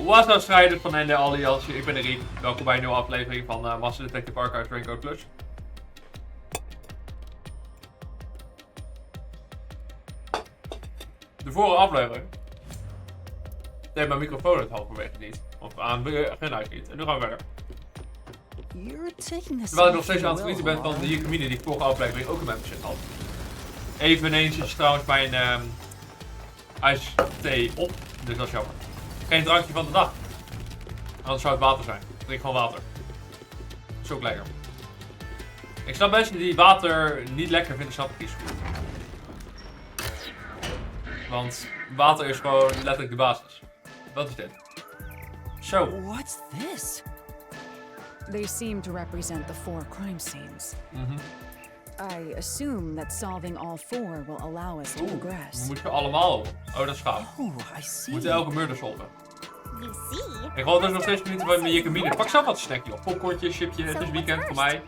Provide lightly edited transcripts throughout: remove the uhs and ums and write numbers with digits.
What's up strijders van NL Alliantie, ik ben Riek. Welkom bij een nieuwe aflevering van Master Detective Archive Raincoat Plus. De vorige aflevering deed mijn microfoon het halverwege niet. Of aan begin uit niet. En nu gaan we verder. Terwijl ik nog steeds aan het genieten ben van de Hierbij die ik vorige aflevering ook in mijn bezit had. Eveneens is trouwens mijn ijsthee op, dus dat is jammer. Geen drankje van de dag. Anders zou het water zijn. Ik drink gewoon water. Dat is ook lekker. Ik snap mensen die water niet lekker vinden, snap ik niet zo goed. Want water is gewoon letterlijk de basis. Wat is dit? Zo. What's this? They seem to represent the 4 crime scenes. I assume that solving all 4 will allow us to progress. We moeten allemaal. Oh, dat is gaaf. Oh, I see. We moeten elke murder solven. We see. Ik wil dus nog steeds genieten van mijn Hierbij. Pak zelf wat snackje op. Popcornje, chipje. Het is weekend voor mij.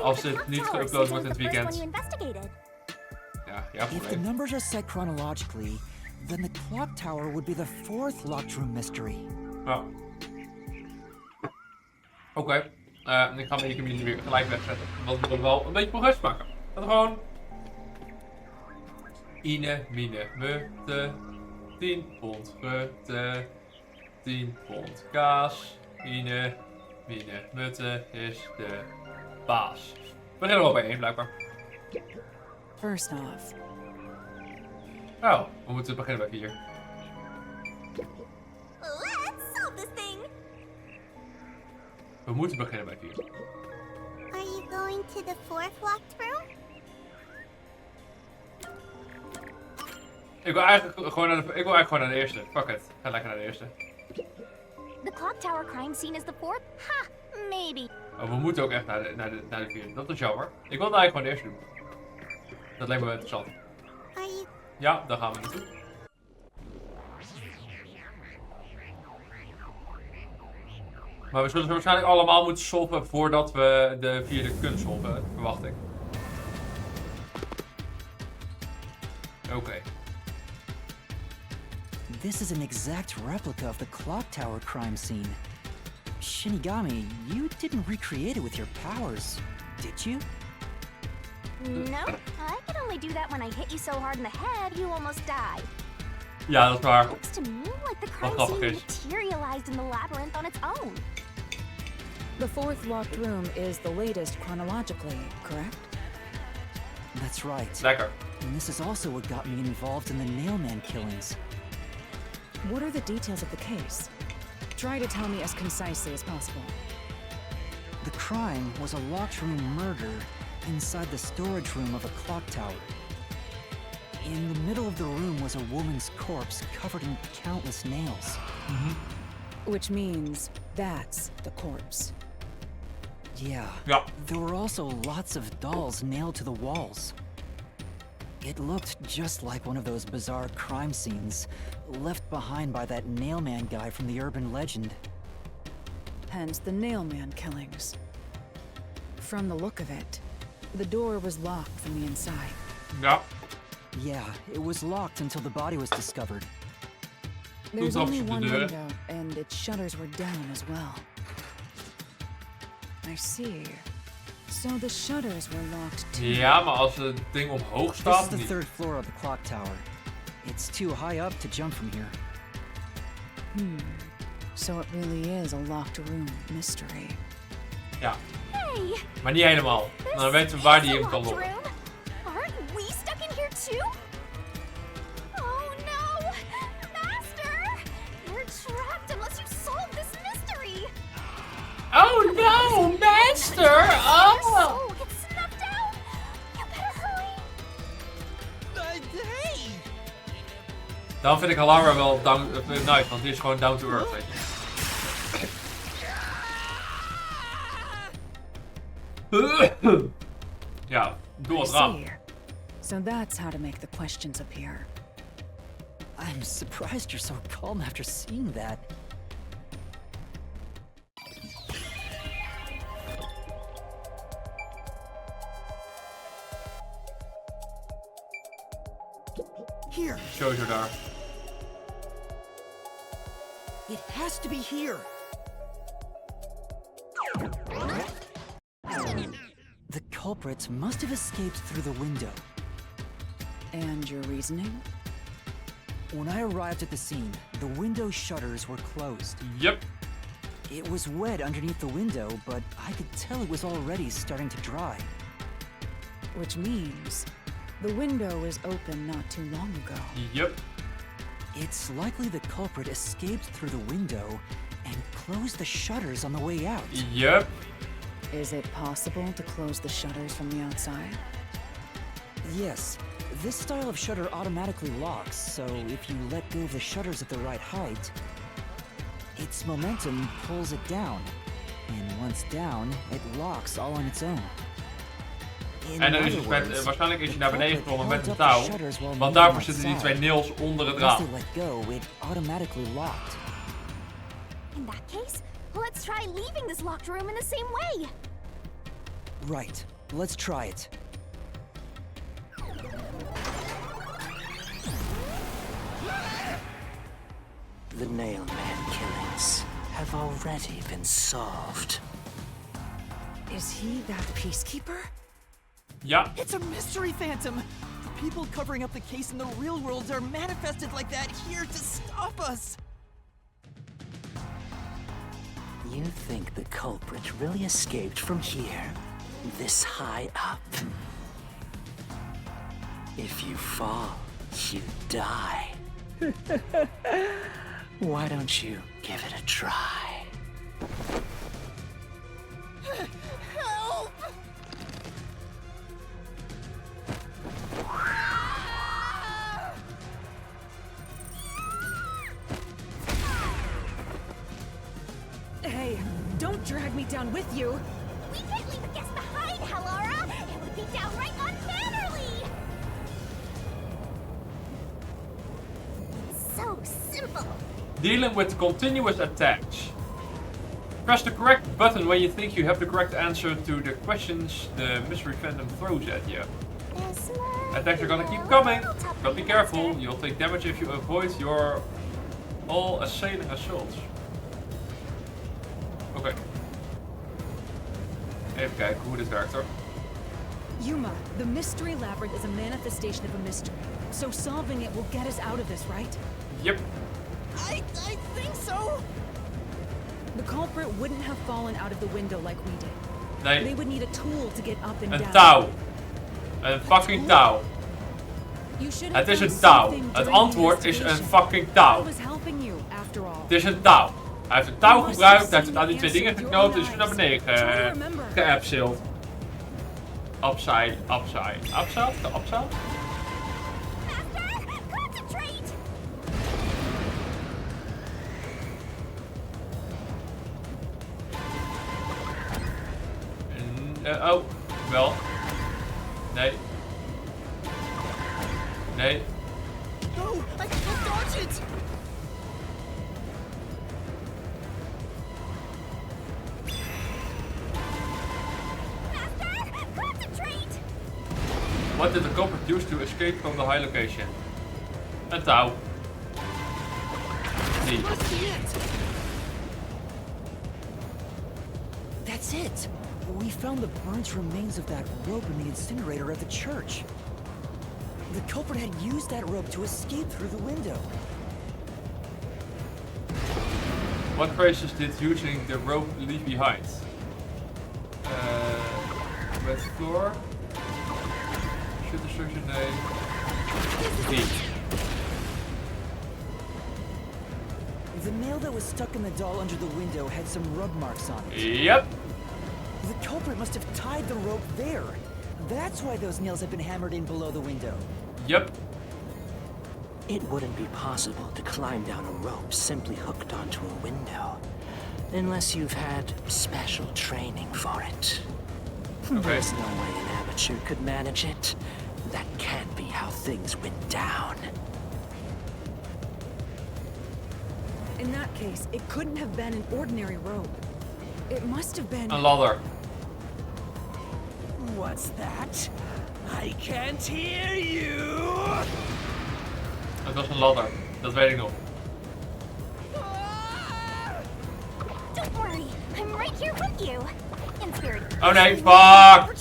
Als dit niet geüpload wordt in het weekend. Ja, If the numbers are set chronologically, then the clock tower would be the 4th locked room mystery. Ja. Oké. Ik ga mijn Hierbij weer gelijk wegzetten. Want we willen wel een beetje progress maken. Dat gewoon... Ine, mine, mutte. 10 pond grutte. 10 pond kaas. Ine, mine, mutte is de baas. We beginnen er wel bij 1 blijkbaar. First off, Oh, we moeten beginnen bij 4. Let's solve this thing. We moeten beginnen bij 4. Are you going to the 4th locked room? Ik wil eigenlijk gewoon naar de eerste. Fuck it. Ga lekker naar de eerste. The clock tower crime scene is the 4th? Ha, maybe. Oh, we moeten ook echt naar de vierde. Dat is jammer. Ik wil het eigenlijk gewoon de eerste doen. Dat lijkt me wel interessant. Are you... Ja, daar gaan we naartoe. Maar we zullen ze waarschijnlijk allemaal moeten solven voordat we de vierde kunnen solven, verwacht ik. Oké. This is an exact replica of the clock tower crime scene. Shinigami, you didn't recreate it with your powers, did you? No, I can only do that when I hit you so hard in the head you almost die. Ja, dat is waar. Looks to me like the crime grappig scene is. materialized in the labyrinth on its own. the 4th locked room is the latest chronologically, correct? That's right. Lekker. And this is also what got me involved in the Nailman killings. What are the details of the case? Try to tell me as concisely as possible. The crime was a locked room murder inside the storage room of a clock tower. In the middle of the room was a woman's corpse covered in countless nails. Which means that's the corpse. Yeah. Ja. There were also lots of dolls nailed to the walls. It looked just like one of those bizarre crime scenes left behind by that Nailman guy from the urban legend. Hence the Nailman killings. From the look of it, the door was locked from the inside. Ja. Yeah, it was locked until the body was discovered. There's Goed only op de one deur. window, and its shutters were down as well. I see. So the shutters were locked too. Ja, maar als het ding omhoog This staat... is the niet. 3rd floor of the clock tower. It's too high up to jump from here. So it really is a locked room mystery. Ja, Hey, maar niet helemaal. Dan weten we waar die in kan locked lopen. room. Aren't we stuck in here too? Oh no! Master! We're trapped unless you solve this mystery! Oh no, master! Your Oh! soul gets snuffed out! You better hurry! Dan vind ik Alara wel nice, want die is gewoon down to earth, weet je. Ja, doe I het raam. see. So that's how to make the questions appear. I'm surprised you're so calm after seeing that. Here. Sowieso daar. It has to be here. The culprit must have escaped through the window. And your reasoning? When I arrived at the scene, the window shutters were closed. Yep. It was wet underneath the window, but I could tell it was already starting to dry. Which means the window was open not too long ago. Yep. It's likely the culprit escaped through the window and closed the shutters on the way out. Yep. Is it possible to close the shutters from the outside? Yes. This style of shutter automatically locks, so if you let go of the shutters at the right height, its momentum pulls it down. And once down, it locks all on its own. En dan is het waarschijnlijk is je naar beneden geklommen met een touw. Want daarvoor zitten die twee nails onder het raam. In that case, let's try leaving this locked room in the same way. Right. Let's try it. The Nailman killings have already been solved. Is he that peacekeeper? Ja. It's a mystery phantom! The people covering up the case in the real world are manifested like that here to stop us! You think the culprit really escaped from here, this high up? If you fall, you die. Why don't you give it a try? Help! Hey, don't drag me down with you! We can't leave a guest behind, Hallara! It would be downright unmannerly! It's so simple. Dealing with continuous attacks. Press the correct button when you think you have the correct answer to the questions the mystery phantom throws at you. Attacks are gonna keep coming, but be careful, you'll take damage if you avoid your all assailing assaults. Oké. Even kijken hoe dit werkt hoor. Yuma, the mystery labyrinth is a manifestation of a mystery. So solving it will get us out of this, right? Yep. I think so! The culprit wouldn't have fallen out of the window like we did. Nee. They would need a tool to get up and down. Een touw. Een fucking touw. Het is een touw. Het antwoord is een fucking touw. Het is een touw. Hij heeft een touw gebruikt, hij heeft het aan die twee dingen geknoopt en is naar beneden geabseild. Upside. Concentrate! Oh, wel. Nee. Nee. No! I can't dodge it! Master, concentrate! What did the culprit use to escape from the high location? Een touw. Die. That's it! We found the burnt remains of that rope in the incinerator at the church. The culprit had used that rope to escape through the window. What traces did using the rope leave behind? Wet floor. Should the structure name? Die. The nail that was stuck in the doll under the window had some rub marks on it. Yep. The culprit must have tied the rope there. That's why those nails have been hammered in below the window. Yep. It wouldn't be possible to climb down a rope simply hooked onto a window, unless you've had special training for it. Okay. There's no way an amateur could manage it. That can't be how things went down. In that case, it couldn't have been an ordinary rope. It must have been... Een ladder. What's that? I can't hear you! Het was een ladder, dat weet ik nog. I'm right here with you. In spirit. Oh nee, fuck!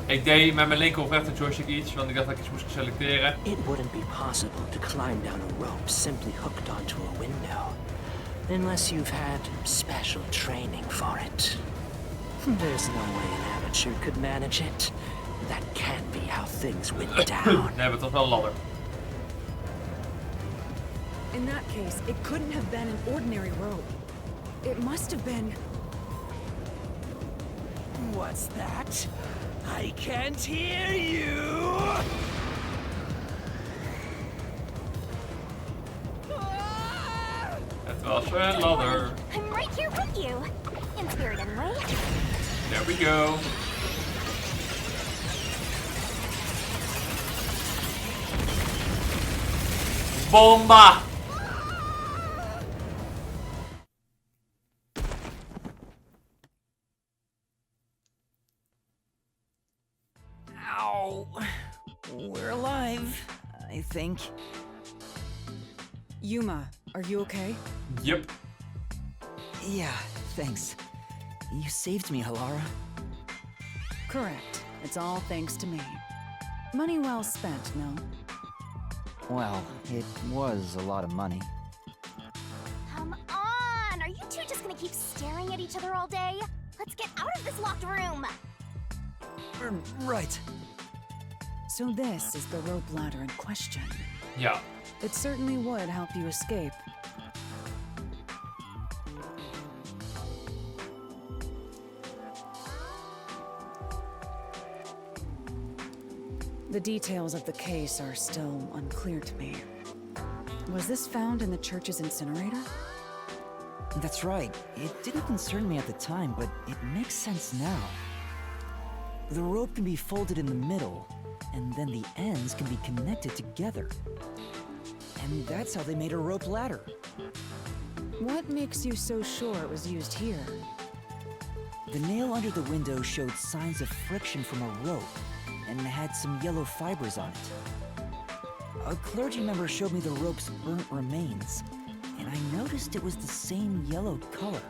Ik deed met mijn linker of rechter joystick iets, want ik dacht dat ik iets moest selecteren. It wouldn't be possible to climb down a rope simply hooked onto a window, unless you've had special training for it. There's no way an amateur could manage it. That can't be how things went down. Dan hebben we toch wel een ladder. In that case, it couldn't have been an ordinary rope. It must have been... What's that? I can't hear you! Het was een ladder. I'm right here with you. In spirit anyway. There we go. Bomba! Ow. We're alive, I think. Yuma, are you okay? Yep. Yeah, thanks. You saved me, Halara. Correct. It's all thanks to me. Money well spent, no? Well, it was a lot of money. Come on! Are you two just gonna keep staring at each other all day? Let's get out of this locked room! Right. So this is the rope ladder in question. Ja. It certainly would help you escape. The details of the case are still unclear to me. Was this found in the church's incinerator? That's right. It didn't concern me at the time, but it makes sense now. The rope can be folded in the middle, and then the ends can be connected together. And that's how they made a rope ladder. What makes you so sure it was used here? The nail under the window showed signs of friction from a rope, and had some yellow fibers on it. A clergy member showed me the rope's burnt remains, and I noticed it was the same yellow color.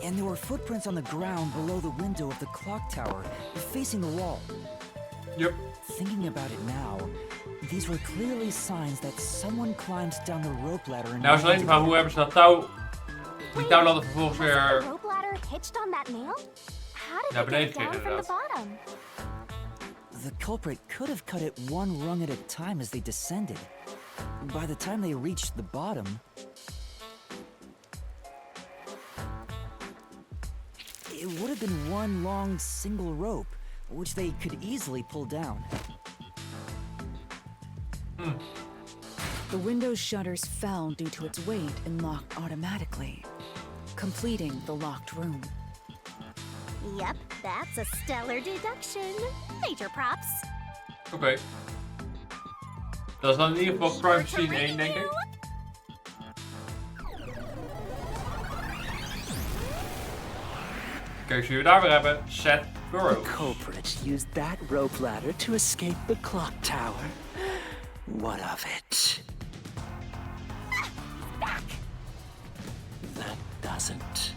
And there were footprints on the ground below the window of the clock tower, facing the wall. Yep. Thinking about it now, these were clearly signs that someone climbed down the rope ladder and... Nou is alleen maar hoe hebben ze dat touw... Die touwladder vervolgens Was the weer rope ladder hitched on that nail? How did naar it beneden get down gekregen from the inderdaad. bottom? The culprit could have cut it one rung at a time as they descended. By the time they reached the bottom, it would have been one long single rope, which they could easily pull down. The window's shutters fell due to its weight and locked automatically, completing the locked room. Yep, that's a stellar deduction. Major props. Oké. Dat is dan in ieder geval crime scene 1, denk ik. Kijk, zie je daar weer hebben. Set the The rope. culprit used that rope ladder to escape the clock tower. What of it? Back! That doesn't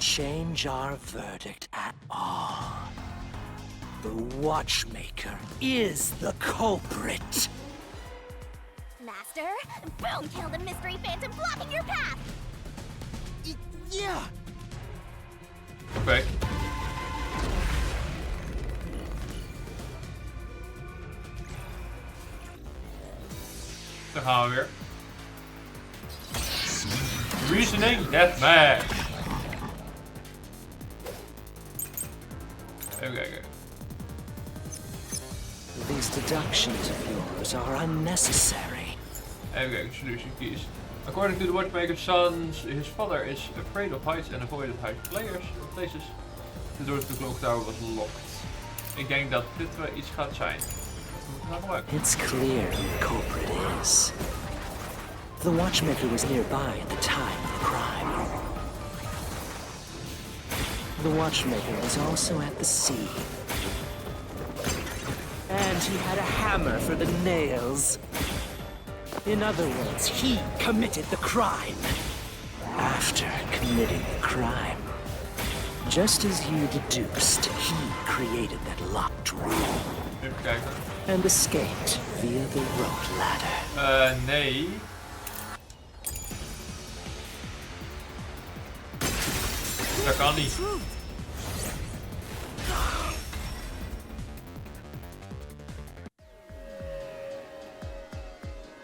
change our verdict at all. The watchmaker is the culprit. Master, boom kill the mystery phantom blocking your path! Yeah! Oké. Daar gaan we weer. Reasoning deathmatch. Even kijken. These deductions of yours are unnecessary. Even kijken, solution keys. According to the watchmaker's son, his father is afraid of heights and avoided high places. The door to the clock tower was locked. Ik denk dat dit wel iets gaat zijn. It's clear who the culprit is. The watchmaker was nearby at the time of the crime. The watchmaker was also at the scene. And he had a hammer for the nails. In other words, he committed the crime. after committing the crime. Just as you deduced, he created that locked room Even kijken. and escaped via the rope ladder. Nee. Dat kan niet.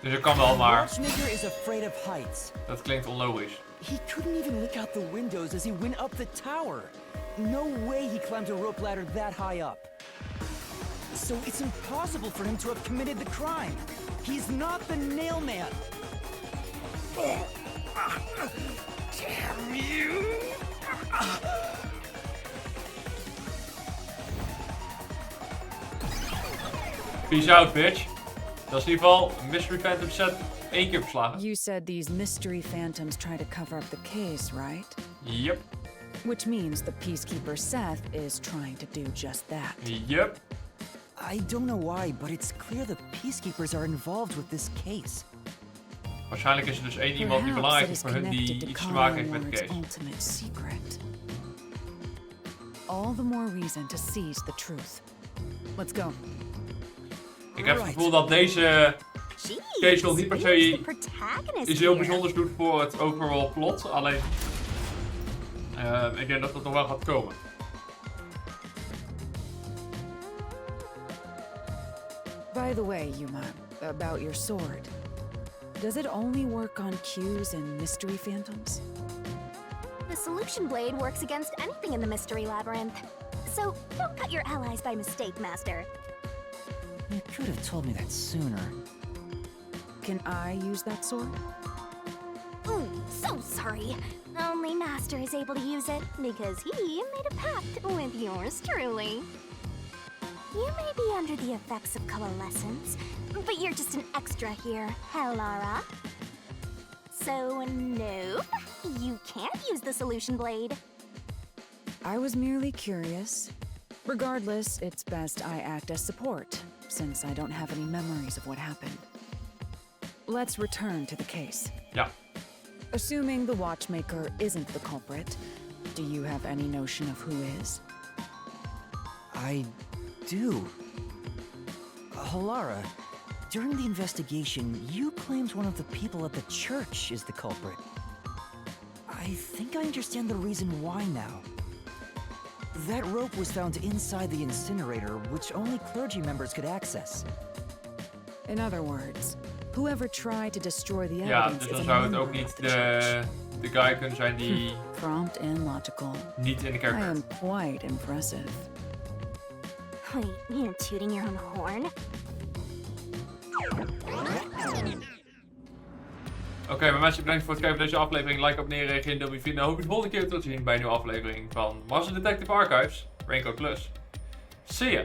Dus ik kan wel, maar Watchmaker is afraid of heights. dat klinkt onlogisch. He couldn't even look out the windows as he went up the tower. No way he climbed a rope ladder that high up. So it's impossible for him to have committed the crime. He's not the nail man. Damn you! Peace out, bitch. Dat is in ieder geval Mystery Phantom set 1 keer verslagen. You said these mystery phantoms try to cover up the case, right? Yep. Which means the peacekeeper Seth is trying to do just that. Yep. I don't know why, but it's clear the peacekeepers are involved with this case. Waarschijnlijk is er dus één iemand die belangrijk is voor hun die iets te maken heeft met de case. Ultimate secret. All the more reason to seize the truth. Let's go. Ik heb het gevoel dat deze case nog niet per se iets heel bijzonders doet voor het overall plot. Alleen, ik denk dat dat nog wel gaat komen. By the way, Yuma, about your sword. Does it only work on cues and mystery phantoms? The solution blade works against anything in the mystery labyrinth. So don't cut your allies by mistake, Master. You could have told me that sooner. Can I use that sword? Ooh, so sorry. Only Master is able to use it because he made a pact with yours truly. You may be under the effects of coalescence, but you're just an extra here, Lara. So, nope, you can't use the solution blade. I was merely curious. Regardless, it's best I act as support, since I don't have any memories of what happened. Let's return to the case. Ja. Assuming the watchmaker isn't the culprit, do you have any notion of who is? I do. Halara, during the investigation, you claimed one of the people at the church is the culprit. I think I understand the reason why now. That rope was found inside the incinerator, which only clergy members could access. In other words, whoever tried to destroy the Ja, evidence dus is dan a zou het member ook niet of the church. de guy kunnen zijn die Prompt and logical. niet in de kerk I am werkt. quite impressive. Wait, you're tooting your own horn? Oké, maar mensen, bedankt voor het kijken van deze aflevering. Like, abonneren, reageren, deel je vrienden. Hoop je de volgende keer terug te zien bij een nieuwe aflevering van Master Detective Archives. Raincoat Plus. See ya!